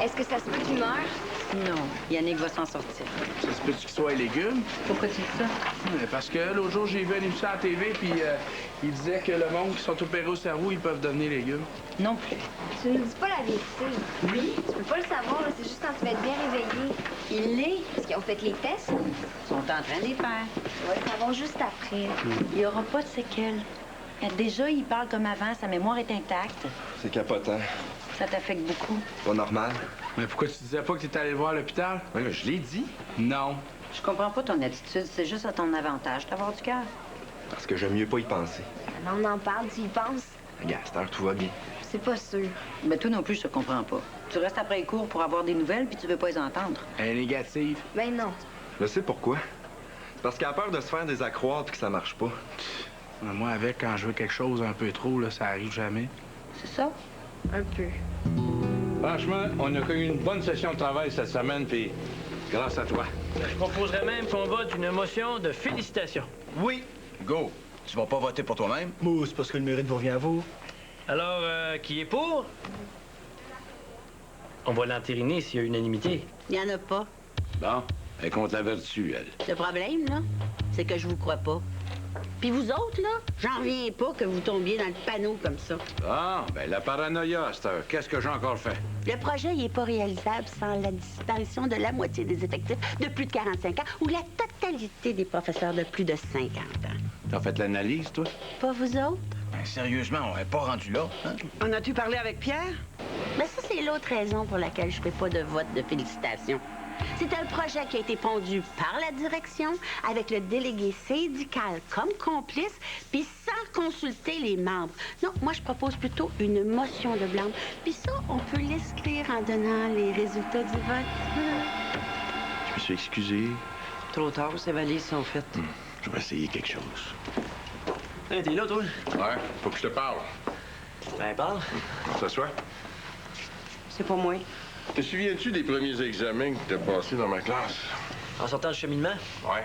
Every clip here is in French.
Est-ce que ça se peut qu'il meure? Non, Yannick va s'en sortir. Ça se peut-tu qu'il soit légumes? Pourquoi tu dis ça? Parce que l'autre jour, j'ai vu une émission à la TV, puis il disait que le monde qui sont opérés au cerveau, ils peuvent devenir légumes. Non plus. Tu ne dis pas la vérité. Oui? Tu peux pas le savoir, là, c'est juste quand tu vas être bien réveillé. Il l'est. Parce qu'ils ont fait les tests. Ils sont en train de les faire. Tu vas le savoir juste après. Il n'y aura pas de séquelles. Déjà, il parle comme avant, sa mémoire est intacte. C'est capotant. Ça t'affecte beaucoup. Pas normal. Mais pourquoi tu disais pas que tu étais allé le voir à l'hôpital? Oui, là, je l'ai dit. Non. Je comprends pas ton attitude. C'est juste à ton avantage d'avoir du cœur. Parce que j'aime mieux pas y penser. Alors, on en parle, tu y penses? Regarde, à cette heure, tout va bien. C'est pas sûr. Mais toi non plus, je te comprends pas. Tu restes après les cours pour avoir des nouvelles, puis tu veux pas les entendre. Elle est négative. Ben non. Je sais pourquoi. C'est parce qu'elle a peur de se faire désaccroître et que ça marche pas. Moi, avec, quand je veux quelque chose un peu trop, là, ça arrive jamais. C'est ça? Un peu. Franchement, on a connu une bonne session de travail cette semaine, puis grâce à toi. Je proposerais même qu'on vote une motion de félicitations. Oui. Go. Tu vas pas voter pour toi-même? Moi, c'est parce que le mérite vous revient à vous. Alors, qui est pour? On va l'entériner s'il y a unanimité. Il n'y en a pas. Bon, elle compte la vertu, elle. Le problème, là, c'est que je vous crois pas. Puis vous autres, là, j'en reviens pas que vous tombiez dans le panneau comme ça. Ah, ben la paranoïa, à cette heure. Qu'est-ce que j'ai encore fait? Le projet, il est pas réalisable sans la disparition de la moitié des effectifs de plus de 45 ans ou la totalité des professeurs de plus de 50 ans. T'as fait l'analyse, toi? Pas vous autres? Ben, sérieusement, on n'est pas rendu là. Hein? En as-tu parlé avec Pierre? Mais ça, c'est l'autre raison pour laquelle je fais pas de vote de félicitations. C'est un projet qui a été pondu par la direction, avec le délégué syndical comme complice, puis sans consulter les membres. Non, moi, je propose plutôt une motion de blâme. Puis ça, on peut l'escrire en donnant les résultats du vote. Je me suis excusé. Trop tard, ces valises sont faites. Je vais essayer quelque chose. Hey, t'es là, toi? Ouais, faut que je te parle. Ben, parle. On s'assoit. C'est pas moi. Te souviens-tu des premiers examens que t'as passés dans ma classe? En sortant du cheminement? Ouais.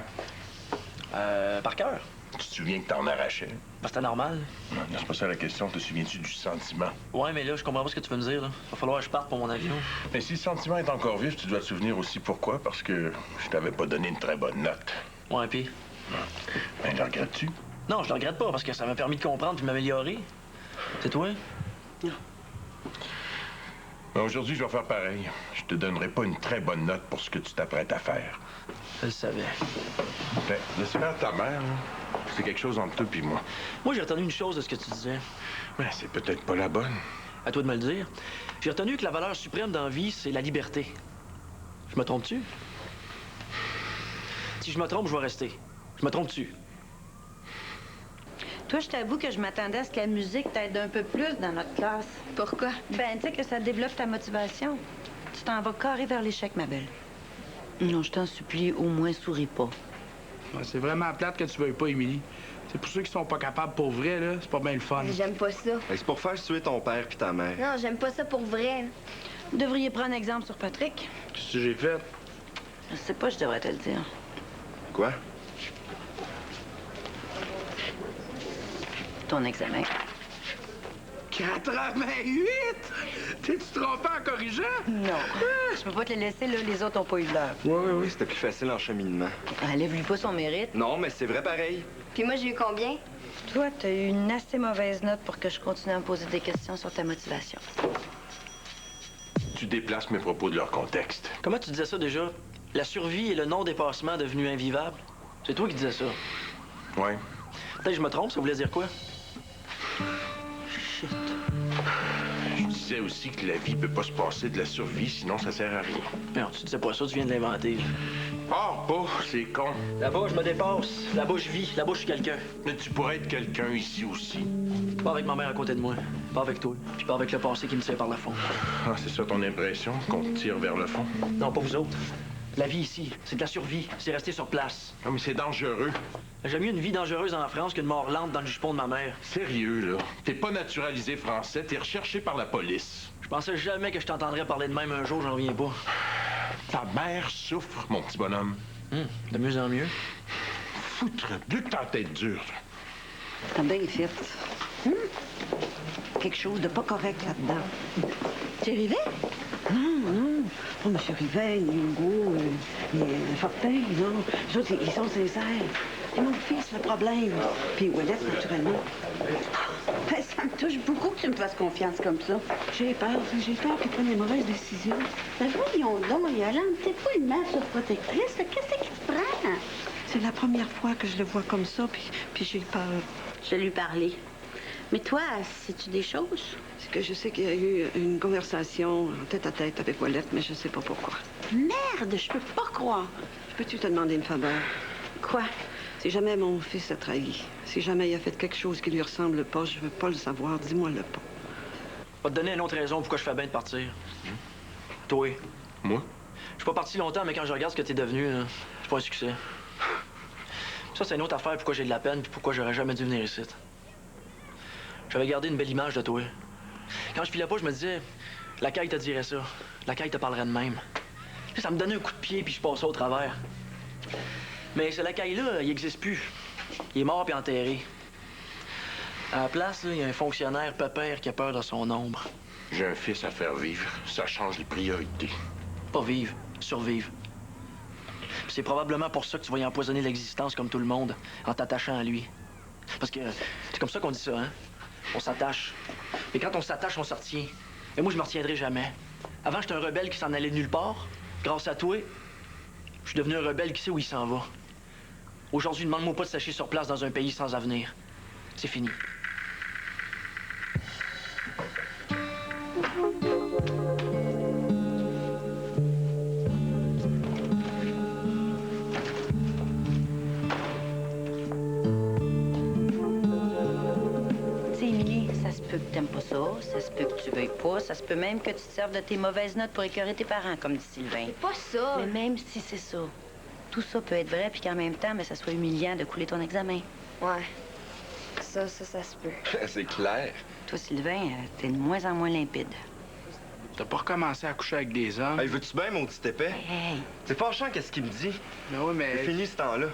Par cœur. Tu te souviens que t'en arrachais? Ben, c'était normal. Non, c'est pas ça la question. Te souviens-tu du sentiment? Ouais, mais là, je comprends pas ce que tu veux me dire, là. Va falloir que je parte pour mon avion. Mais si le sentiment est encore vif, tu dois te souvenir aussi pourquoi. Parce que je t'avais pas donné une très bonne note. Ouais, pis? Ben, le regrettes-tu? Non, je le regrette pas, parce que ça m'a permis de comprendre puis de m'améliorer. C'est toi? Ben, aujourd'hui, je vais faire pareil. Je te donnerai pas une très bonne note pour ce que tu t'apprêtes à faire. Je le savais. Ben, laisse faire ta mère, là. C'est quelque chose entre toi et moi. Moi, j'ai retenu une chose de ce que tu disais. Ben, c'est peut-être pas la bonne. À toi de me le dire. J'ai retenu que la valeur suprême dans la vie, c'est la liberté. Je me trompe-tu? Si je me trompe, je vais rester. Je me trompe-tu? Toi, je t'avoue que je m'attendais à ce que la musique t'aide un peu plus dans notre classe. Pourquoi? Ben, tu sais que ça développe ta motivation. Tu t'en vas carré vers l'échec, ma belle. Non, je t'en supplie, au moins souris pas. Ouais, c'est vraiment plate que tu veuilles pas, Émilie. C'est pour ceux qui sont pas capables pour vrai, là, c'est pas bien le fun. J'aime pas ça. Ben, c'est pour faire tuer ton père puis ta mère. Non, j'aime pas ça pour vrai. Vous devriez prendre exemple sur Patrick. Qu'est-ce que j'ai fait? Je sais pas, je devrais te le dire. Quoi? Ton examen. 88! T'es-tu trompé en corrigeant? Non. Je peux pas te le laisser, là, les autres ont pas eu l'heure. Oui, c'était plus facile en cheminement. Enlève-lui pas son mérite. Non, mais c'est vrai pareil. Puis moi, j'ai eu combien? Toi, t'as eu une assez mauvaise note pour que je continue à me poser des questions sur ta motivation. Tu déplaces mes propos de leur contexte. Comment tu disais ça déjà? La survie et le non-dépassement devenu invivable? C'est toi qui disais ça. Ouais. Peut-être que je me trompe, ça voulait dire quoi? Chut. Je disais aussi que la vie peut pas se passer de la survie, sinon ça sert à rien. Non, tu disais pas ça, tu viens de l'inventer. Ah, pas, c'est con. Là-bas, je me dépasse. Là-bas, je vis. Là-bas, je suis quelqu'un. Mais tu pourrais être quelqu'un ici aussi. Pas avec ma mère à côté de moi. Pas avec toi. Puis pas avec le passé qui me tire par le fond. Ah, c'est ça ton impression, qu'on te tire vers le fond? Non, pas vous autres. La vie ici, c'est de la survie. C'est rester sur place. Non, mais c'est dangereux. J'aime mieux une vie dangereuse en France qu'une mort lente dans le jupon de ma mère. Sérieux, là. T'es pas naturalisé français, t'es recherché par la police. Je pensais jamais que je t'entendrais parler de même un jour, j'en reviens pas. Ta mère souffre, mon petit bonhomme. De mieux en mieux. Foutre, plus que ta tête dure. T'as bien fait. Quelque chose de pas correct là-dedans. Tu arrivé? Non. Pas M. Rivet, ni Hugo, ni Fortin, non. Les autres, ils sont sincères. C'est mon fils, le problème. Puis Ouellette, naturellement. Ben, ça me touche beaucoup que tu me fasses confiance comme ça. J'ai peur qu'il prenne des mauvaises décisions. Ben voyons donc, Yolande, t'es pas une mère surprotectrice. Qu'est-ce qui te prend? C'est la première fois que je le vois comme ça, puis j'ai peur. Je vais lui parler. Mais toi, sais-tu des choses? C'est que je sais qu'il y a eu une conversation en tête-à-tête avec Ouellette, mais je sais pas pourquoi. Merde, je peux pas croire. Peux-tu te demander une faveur? Quoi? Si jamais mon fils a trahi, si jamais il a fait quelque chose qui lui ressemble pas, je veux pas le savoir. Dis-moi-le pas. Je vais te donner une autre raison pourquoi je fais bien de partir. Toi. Moi? Je suis pas parti longtemps, mais quand je regarde ce que t'es devenu, c'est pas un succès. Ça, c'est une autre affaire pourquoi j'ai de la peine puis pourquoi j'aurais jamais dû venir ici. J'avais gardé une belle image de toi. Quand je filais pas, je me disais, la caille te dirait ça. La caille te parlerait de même. Puis ça me donnait un coup de pied puis je passais au travers. Mais ce lacaille-là, il n'existe plus. Il est mort puis enterré. À la place, il y a un fonctionnaire pépère qui a peur de son ombre. J'ai un fils à faire vivre. Ça change les priorités. Pas vivre, survivre. Puis c'est probablement pour ça que tu vas y empoisonner l'existence comme tout le monde, en t'attachant à lui. Parce que c'est comme ça qu'on dit ça, hein? On s'attache. Et quand on s'attache, on se retient. Et moi, je me retiendrai jamais. Avant, j'étais un rebelle qui s'en allait de nulle part. Grâce à toi, je suis devenu un rebelle qui sait où il s'en va. Aujourd'hui, demande-moi pas de sécher sur place dans un pays sans avenir. C'est fini. Tu sais, Émilie, ça se peut que t'aimes pas ça se peut que tu veuilles pas, ça se peut même que tu te serves de tes mauvaises notes pour écœurer tes parents, comme dit Sylvain. C'est pas ça. Mais même si c'est ça, tout ça peut être vrai, puis qu'en même temps, mais ça soit humiliant de couler ton examen. Ouais. Ça se peut. C'est clair. Toi, Sylvain, t'es de moins en moins limpide. T'as pas recommencé à coucher avec des hommes? Hey, veux-tu bien, mon petit épais? Hey, C'est fâchant qu'est-ce qu'il me dit. Mais oui, mais C'est fini ce temps-là.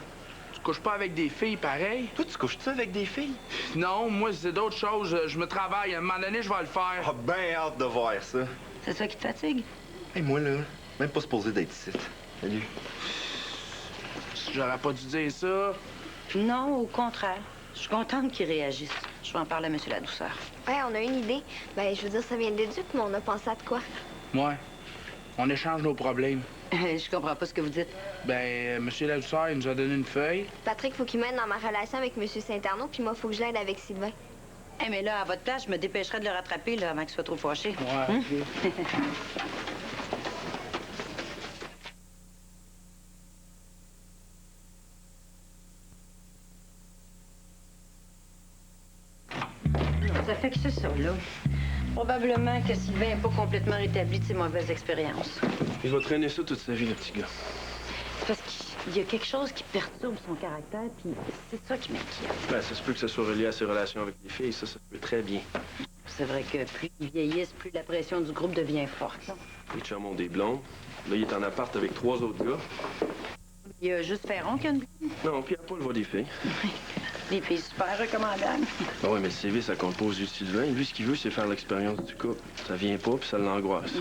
tu couches pas avec des filles pareil? Toi, tu couches-tu avec des filles? Non, moi, c'est d'autres choses. Je me travaille. À un moment donné, je vais le faire. Ah, ben hâte de voir ça. c'est ça qui te fatigue? Hey, moi, là, même pas supposé d'être ici. Salut. J'aurais pas dû dire ça. Non, au contraire. Je suis contente qu'il réagisse. Je vais en parler à M. Ladouceur. Ouais, on a une idée. Ben, je veux dire, ça vient des Ducs, mais on a pensé à de quoi? Ouais. On échange nos problèmes. Je comprends pas ce que vous dites. Ben, Monsieur Ladouceur, il nous a donné une feuille. Patrick, faut qu'il m'aide dans ma relation avec M. Saint-Arnaud, puis moi, faut que je l'aide avec Sylvain. Eh, mais là, à votre place, je me dépêcherais de le rattraper là, avant qu'il soit trop fâché. Ouais. OK. Ça fait que c'est ça, là. Probablement que Sylvain n'est pas complètement rétabli de ses mauvaises expériences. Il va traîner ça toute sa vie, le petit gars. C'est parce qu'il y a quelque chose qui perturbe son caractère, puis c'est ça qui m'inquiète. Ben, ça se peut que ça soit relié à ses relations avec les filles. Ça se peut très bien. C'est vrai que plus ils vieillissent, plus la pression du groupe devient forte, là. Les chums ont des blondes. Là, il est en appart avec 3 autres gars. Il y a juste Ferron qui a une... Non, Pierre-Paul voit des filles. Des filles super recommandables. Ben ouais, mais le CV, ça compte pas aux yeux de Sylvain. Lui, ce qu'il veut, c'est faire l'expérience du couple. Ça vient pas, puis ça l'angoisse.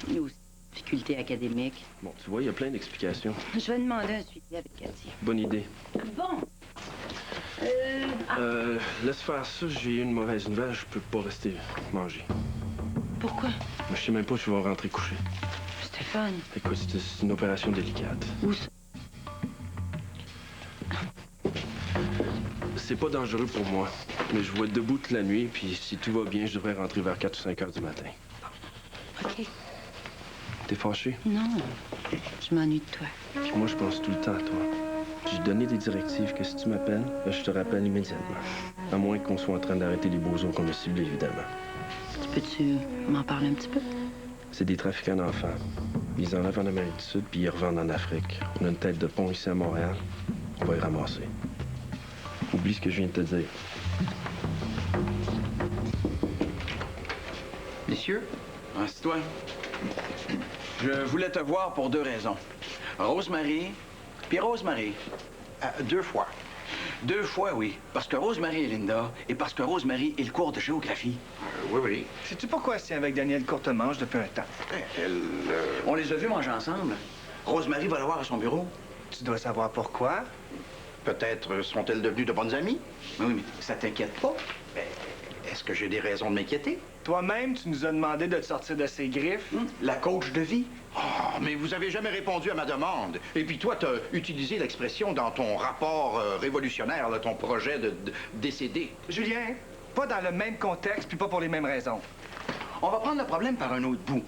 Il y a aussi des difficultés académiques. Bon, tu vois, il y a plein d'explications. Je vais demander un suivi avec Cathy. Bonne idée. Bon. Laisse faire ça. J'ai eu une mauvaise nouvelle. Je peux pas rester manger. Pourquoi? Mais je sais même pas si je vais rentrer coucher. Stéphane. Écoute, c'est une opération délicate. Où ça? C'est pas dangereux pour moi. Mais je vais être debout toute la nuit, puis si tout va bien, je devrais rentrer vers 4 ou 5 heures du matin. OK. T'es fâché? Non. Je m'ennuie de toi. Puis moi, je pense tout le temps à toi. J'ai donné des directives que si tu m'appelles, ben, je te rappelle immédiatement. À moins qu'on soit en train d'arrêter les bozos qu'on a ciblés, évidemment. Peux-tu m'en parler un petit peu? C'est des trafiquants d'enfants. Ils enlèvent en Amérique du Sud, puis ils revendent en Afrique. On a une tête de pont ici à Montréal. On va y ramasser. Oublie ce que je viens de te dire. Messieurs, assieds-toi. Je voulais te voir pour 2 raisons. Rosemary, puis Rosemary. 2 fois. 2 fois, oui. Parce que Rosemary est Linda et parce que Rosemary est le cours de géographie. Oui, oui. Sais-tu pourquoi elle se tient avec Daniel Courtemanche depuis un temps? Elle... On les a vus manger ensemble. Rosemary va le voir à son bureau. Tu dois savoir pourquoi. Peut-être sont-elles devenues de bonnes amies? Oui, mais ça t'inquiète pas? Est-ce que j'ai des raisons de m'inquiéter? Toi-même, tu nous as demandé de te sortir de ses griffes. La coach de vie? Oh, mais vous avez jamais répondu à ma demande. Et puis toi, t'as utilisé l'expression dans ton rapport révolutionnaire, là, ton projet de décéder. Julien, pas dans le même contexte, puis pas pour les mêmes raisons. On va prendre le problème par un autre bout.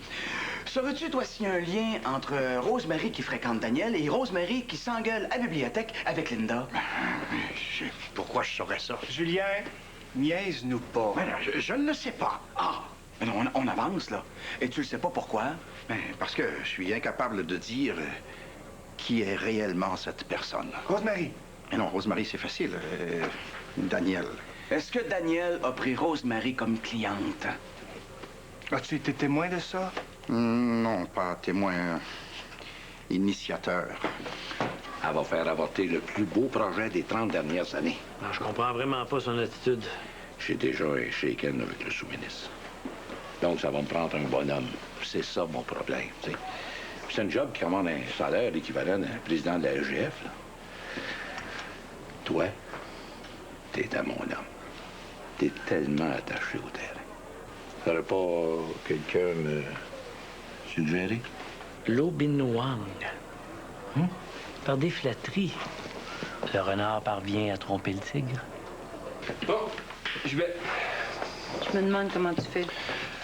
Saurais-tu, toi, s'il y a un lien entre Rosemary qui fréquente Daniel et Rosemary qui s'engueule à la bibliothèque avec Linda? Pourquoi je saurais ça? Julien, niaise-nous pas. Ben, je ne le sais pas. Ah! Mais non, on avance, là. Et tu le sais pas pourquoi? Ben, parce que je suis incapable de dire qui est réellement cette personne. Rosemary. Mais non, Rosemary, c'est facile. Daniel. Est-ce que Daniel a pris Rosemary comme cliente? As-tu été témoin de ça? Non, pas témoin. Initiateur. Elle va faire avorter le plus beau projet des 30 dernières années. Non, je comprends vraiment pas son attitude. J'ai déjà un shaken avec le sous-ministre. Donc, ça va me prendre un bonhomme. C'est ça, mon problème, tu sais. C'est un job qui commande un salaire équivalent d'un président de la SGF, là. Toi, t'es à mon homme. T'es tellement attaché au terrain. T'aurais pas quelqu'un me suggéré? Lo Bin Wang. Par des flatteries, le renard parvient à tromper le tigre. Bon, je vais. Je me demande comment tu fais.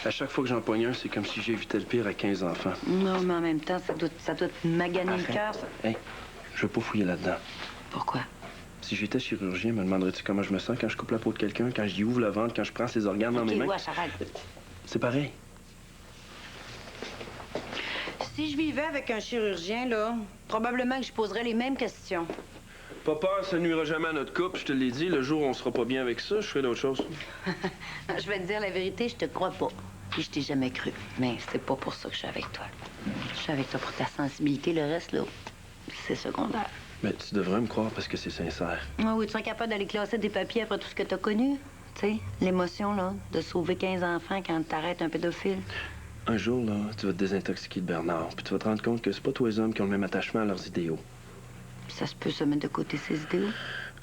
À chaque fois que j'en pogne un, c'est comme si j'évitais le pire à 15 enfants. Non, mais en même temps, ça doit te maganer le cœur, ça. Hey, je veux pas fouiller là-dedans. Pourquoi? Si j'étais chirurgien, me demanderais-tu comment je me sens quand je coupe la peau de quelqu'un, quand j'y ouvre le ventre, quand je prends ses organes dans mes mains? Wesh, arrête. C'est pareil. Si je vivais avec un chirurgien, là, probablement que je poserais les mêmes questions. Pas peur, ça nuira jamais à notre couple, je te l'ai dit. Le jour où on sera pas bien avec ça, je ferai d'autres choses. Je vais te dire la vérité, je te crois pas. Puis je t'ai jamais cru. Mais c'est pas pour ça que je suis avec toi. Je suis avec toi pour ta sensibilité. Le reste, là, c'est secondaire. Mais tu devrais me croire parce que c'est sincère. Ah oui, tu serais capable d'aller classer des papiers après tout ce que t'as connu. Tu sais, l'émotion, là, de sauver 15 enfants quand t'arrêtes un pédophile. Un jour, là, tu vas te désintoxiquer de Bernard, puis tu vas te rendre compte que c'est pas tous les hommes qui ont le même attachement à leurs idéaux. Ça se peut se mettre de côté ses idéaux?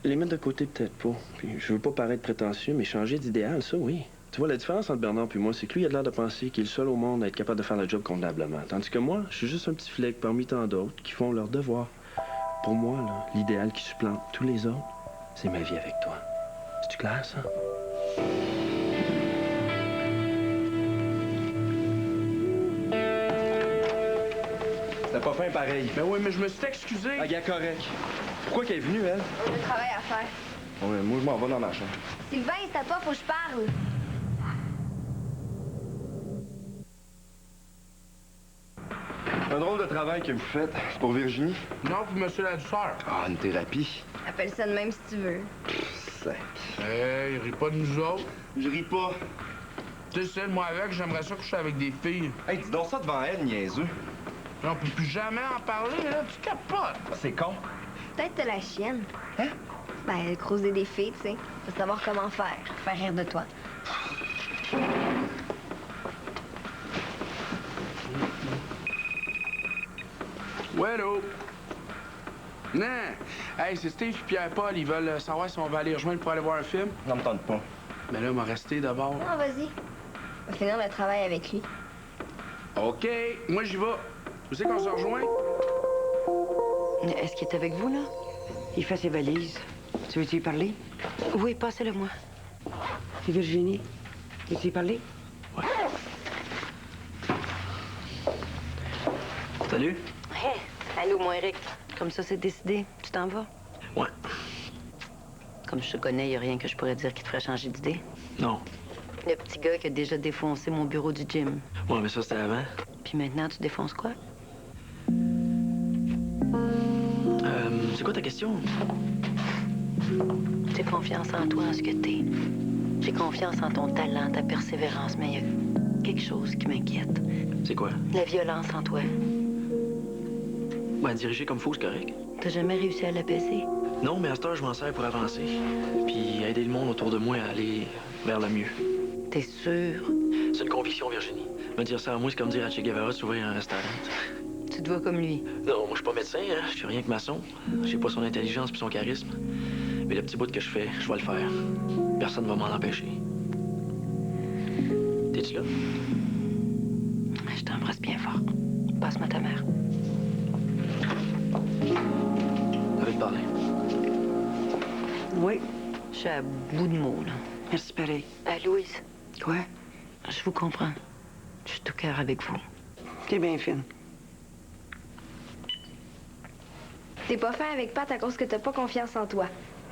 Les mettre de côté, peut-être pas. Puis je veux pas paraître prétentieux, mais changer d'idéal, ça, oui. Tu vois, la différence entre Bernard et moi, c'est que lui, il a l'air de penser qu'il est le seul au monde à être capable de faire le job convenablement. Tandis que moi, je suis juste un petit flic parmi tant d'autres qui font leur devoir. Pour moi, là, l'idéal qui supplante tous les autres, c'est ma vie avec toi. C'est-tu clair, ça? T'as pas faim pareil. Ben oui, mais je me suis excusé. Ah, gars, correct. Pourquoi qu'elle est venue, elle? On a du travail à faire. Ouais, moi, je m'en vais dans ma chambre. Sylvain, c'est à toi, faut que je parle. Un drôle de travail que vous faites. C'est pour Virginie? Non, pour monsieur la douceur. Ah, une thérapie. Appelle ça de même si tu veux. Hey, ris pas de nous autres. Je ris pas. Tu sais, moi avec, j'aimerais ça coucher avec des filles. Hey, dis donc ça devant elle, niaiseux. On peut plus jamais en parler, là. Tu capotes. C'est con. Peut-être t'as la chienne. Hein? Ben, creuser des filles, tu sais. Faut savoir comment faire. Faire rire de toi. Wello. Non. Hey, c'est Steve et Pierre-Paul. Ils veulent savoir si on va aller rejoindre pour aller voir un film. Non, me tente pas. Mais là, on va rester d'abord. Non, vas-y. On va finir le travail avec lui. OK. Moi, j'y vais. Vous savez qu'on se rejoint? Est-ce qu'il est avec vous, là? Il fait ses valises. Tu veux-tu y parler? Oui, passez-le-moi. C'est Virginie. Veux-tu y parler? Ouais. Salut. Hé, allô, mon Eric. Comme ça, c'est décidé. Tu t'en vas? Ouais. Comme je te connais, il n'y a rien que je pourrais dire qui te ferait changer d'idée. Non. Le petit gars qui a déjà défoncé mon bureau du gym. Ouais, mais ça, c'était avant. Puis maintenant, tu défonces quoi? C'est quoi ta question? J'ai confiance en toi, en ce que t'es. J'ai confiance en ton talent, ta persévérance, mais il y a quelque chose qui m'inquiète. C'est quoi? La violence en toi. Ben, diriger comme faut, c'est correct. T'as jamais réussi à l'apaiser? Non, mais à cette heure, je m'en sers pour avancer. Puis aider le monde autour de moi à aller vers le mieux. T'es sûr? C'est une conviction, Virginie. Me dire ça à moi, c'est comme dire à Che Guevara de s'ouvrir un restaurant. Tu te vois comme lui? Non, moi, je suis pas médecin, hein. Je suis rien que maçon. J'ai pas son intelligence puis son charisme. Mais le petit bout que je fais, je vais le faire. Personne va m'en empêcher. T'es-tu là? Je t'embrasse bien fort. Passe-moi ta mère. T'avais te parler? Oui. Je suis à bout de mots, là. Merci, pareil. Louise. Quoi? Je vous comprends. Je suis tout cœur avec vous. T'es bien fine. T'es pas fin avec Pat à cause que t'as pas confiance en toi.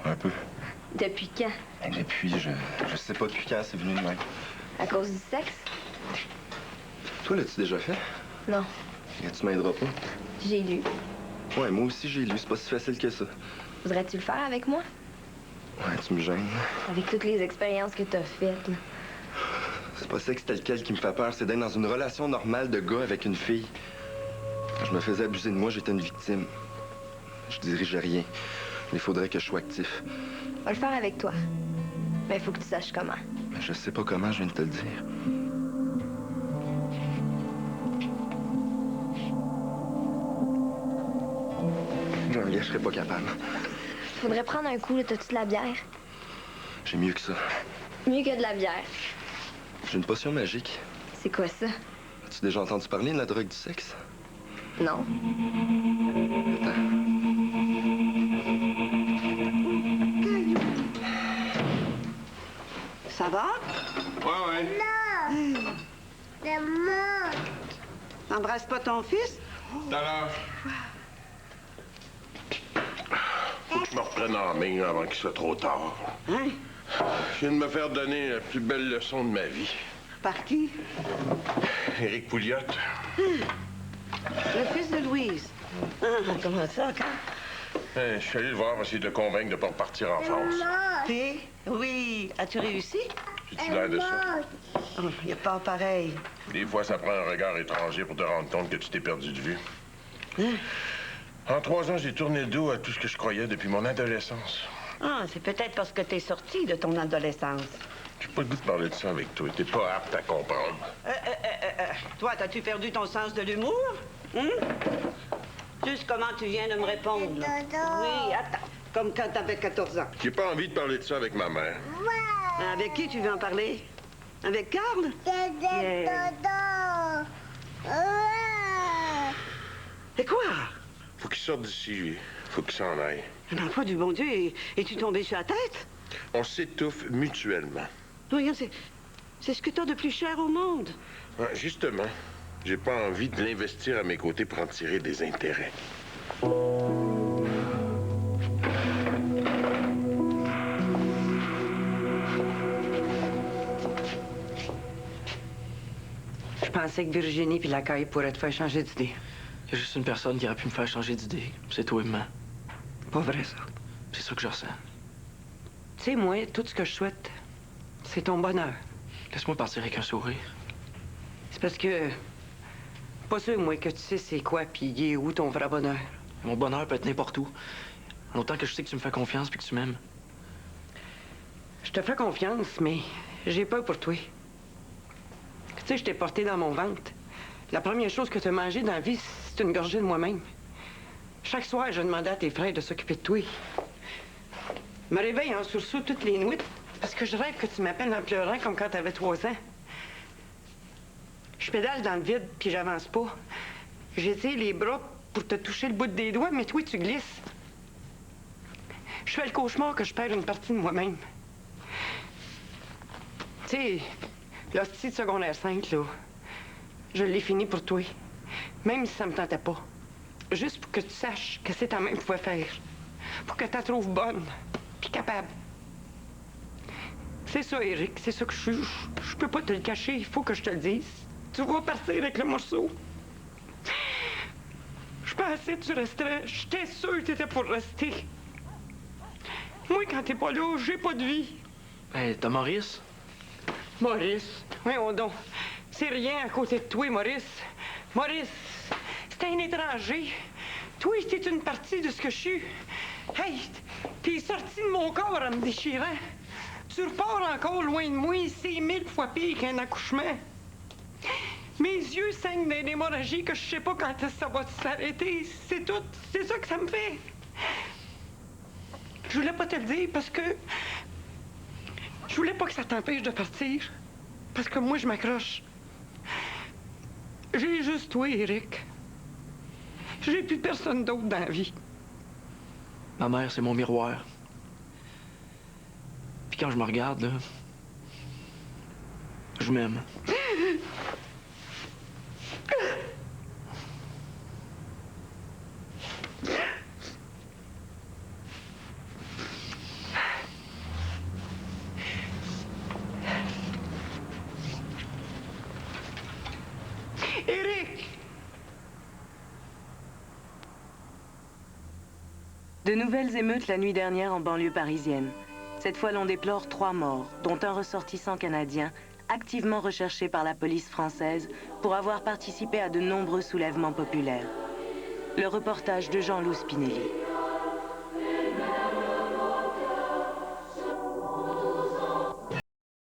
Un peu. Depuis quand? Depuis, je sais pas depuis quand c'est venu de même. À cause du sexe? Toi, l'as-tu déjà fait? Non. Et tu m'aideras pas? J'ai lu. Ouais, moi aussi j'ai lu. C'est pas si facile que ça. Voudrais-tu le faire avec moi? Ouais, tu me gênes. Avec toutes les expériences que t'as faites, là. C'est pas sexe tel quel qui me fait peur, c'est d'être dans une relation normale de gars avec une fille. Quand je me faisais abuser de moi, j'étais une victime. Je dirigeais rien. Il faudrait que je sois actif. On va le faire avec toi. Mais il faut que tu saches comment. Mais je sais pas comment, je viens de te le dire. Non, gars, je serais pas capable. Faudrait prendre un coup, là. T'as-tu de la bière? J'ai mieux que ça. Mieux que de la bière. J'ai une potion magique. C'est quoi ça? As-tu déjà entendu parler de la drogue du sexe? Non. Attends. Ça va? Ouais. Non! C'est moi! T'embrasses pas ton fils? Tout à l'heure. Faut que je me reprenne en main avant qu'il soit trop tard. Hein? Je viens de me faire donner la plus belle leçon de ma vie. Par qui? Éric Pouliot. Le fils de Louise. Comment ça, quand? Je suis allé le voir pour essayer de le convaincre de ne pas repartir en France. Puis? Oui. As-tu réussi? J'ai-tu l'air de ça? Il n'y a pas pareil. Des fois, ça prend un regard étranger pour te rendre compte que tu t'es perdu de vue. En 3 ans, j'ai tourné le dos à tout ce que je croyais depuis mon adolescence. Ah, c'est peut-être parce que t'es sorti de ton adolescence. J'ai pas le goût de parler de ça avec toi. T'es pas apte à comprendre. Toi, t'as-tu perdu ton sens de l'humour? Juste comment tu viens de me répondre, là. Oui, attends. Comme quand t'avais 14 ans. J'ai pas envie de parler de ça avec ma mère. Avec qui tu veux en parler? Avec Carl? Yeah. Et quoi? Faut qu'il sorte d'ici, lui. Faut qu'il s'en aille. Dans quoi du bon Dieu? Es-tu tombé sur la tête? On s'étouffe mutuellement. Oui, c'est ce que t'as de plus cher au monde. Ah, justement, j'ai pas envie de l'investir à mes côtés pour en tirer des intérêts. Je pensais que Virginie puis la caille pourraient te faire changer d'idée. Il y a juste une personne qui aurait pu me faire changer d'idée. C'est toi et moi. Pas vrai, ça. C'est ça que je ressens. Tu sais, moi, tout ce que je souhaite, c'est ton bonheur. Laisse-moi partir avec un sourire. C'est parce que... Pas sûr, moi, que tu sais c'est quoi puis il est où ton vrai bonheur. Mon bonheur peut être n'importe où. En autant que je sais que tu me fais confiance puis que tu m'aimes. Je te fais confiance, mais j'ai peur pour toi. Tu sais, je t'ai porté dans mon ventre. La première chose que tu as mangée dans la vie, c'est une gorgée de moi-même. Chaque soir, je demandais à tes frères de s'occuper de toi. Je me réveille en sursaut toutes les nuits parce que je rêve que tu m'appelles en pleurant comme quand tu avais 3 ans. Je pédale dans le vide puis j'avance pas. J'étire les bras pour te toucher le bout des doigts, mais toi, tu glisses. Je fais le cauchemar que je perds une partie de moi-même. Tu sais, l'hostie de secondaire 5, là, je l'ai fini pour toi. Même si ça me tentait pas. Juste pour que tu saches que c'est ta même pouvait faire. Pour que tu la trouves bonne, puis capable. C'est ça, Éric, c'est ça que je suis. Je peux pas te le cacher, il faut que je te le dise. Tu vas partir avec le morceau. Je pensais que tu resterais. J'étais sûre que t'étais pour rester. Moi, quand t'es pas là, j'ai pas de vie. Hey, t'as Maurice? Maurice? Voyons donc. C'est rien à côté de toi, Maurice. Maurice, c'est un étranger. Toi, t'es une partie de ce que je suis. Hey, t'es sorti de mon corps en me déchirant. Tu repars encore loin de moi, c'est 1000 fois pire qu'un accouchement. Mes yeux saignent d'une hémorragie que je sais pas quand ça va s'arrêter. C'est tout, c'est ça que ça me fait. Je voulais pas te le dire parce que... Je voulais pas que ça t'empêche de partir. Parce que moi, je m'accroche. J'ai juste toi, Éric. J'ai plus personne d'autre dans la vie. Ma mère, c'est mon miroir. Puis quand je me regarde, là, je m'aime. Éric! De nouvelles émeutes la nuit dernière en banlieue parisienne. Cette fois, l'on déplore 3 morts, dont un ressortissant canadien, activement recherché par la police française pour avoir participé à de nombreux soulèvements populaires. Le reportage de Jean-Loup Spinelli.